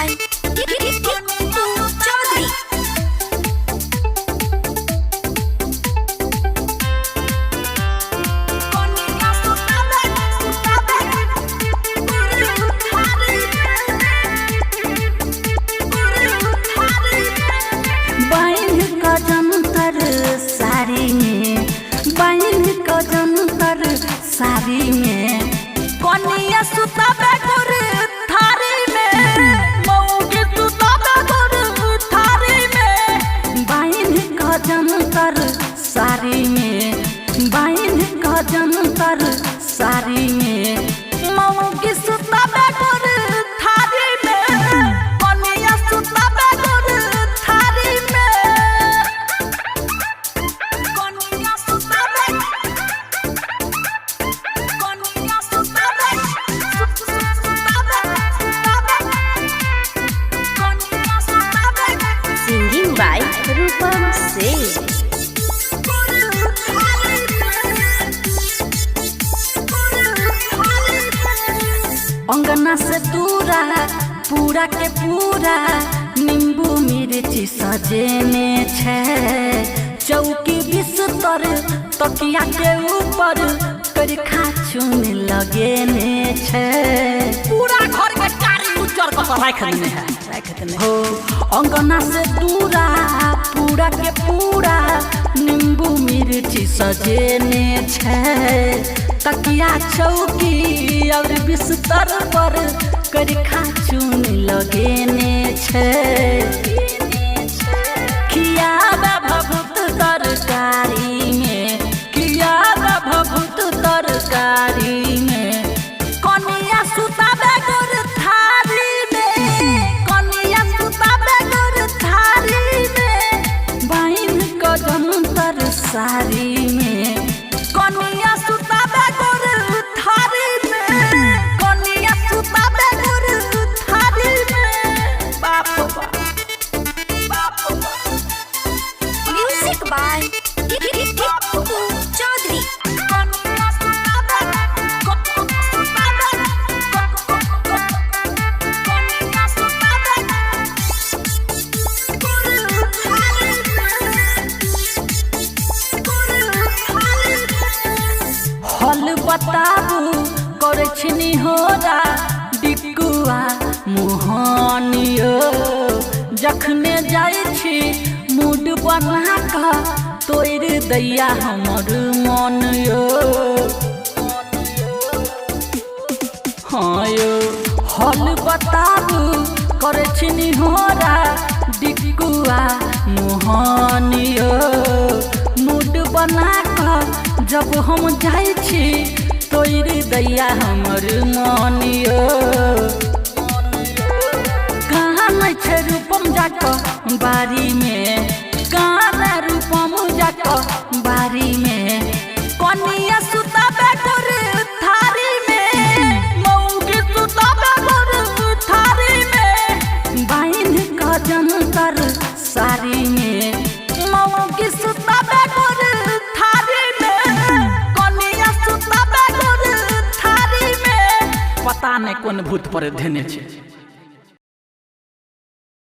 by Chaudhary. Sari में बाइन का जंतर साड़ी में कनिया सुता बेगुर थारी में मौगी सुता बेगुर थारी में बाइन का जंतर साड़ी में बाइन का जंतर साड़ी में मौगी सुता बेगुर थारी में कनिया सुता बेगुर थारी में Singing by Rupam Singh. अंगना से दूरा पूरा के पूरा नींबू मिर्ची सजेने छे चौकी बिस्तर तकिया के ऊपर करखा चुन लगेने छे पूरा घर के कारी उज्जर कर रख देने हो अंगना से दूरा पूरा के पूरा नींबू मिर्ची सजेने छे तकिया चौकी और बिस्तर पर करखा चुन लगेने छे किया भभूत तरकारी में किया भभूत तरकारी में कनिया सुता बेगुर थारी में कनिया सुता बेगुर थारी में बाइन कदम तर सारी में कनिया सुता बेगुर थारी में कनिया सुता बेगुर थारी में बाप Music by Chaudhary. हल बताबू करे छनी होरा डिकुआ मोहनियो जखने जाय छी मूड बना का तोर दैया हमर मन यो हाँ यो हल बताबू करे छनी होरा डिकुआ मोहनियो मूड बना का जब हम जाय छी तोर दैया हमर मन यो कहाँ नहीं छे रूपम जाक बारी में कहाँ न रूपम जाक बारी में कनिया सुता बेगुर थारी में मौगी सुता बेगुर थारी में बाइन का जंतर साड़ी में मौगी सुता बेगुर थारी में कनिया सुता बेगुर थारी में पता नहीं कौन भूत पर धेने छे।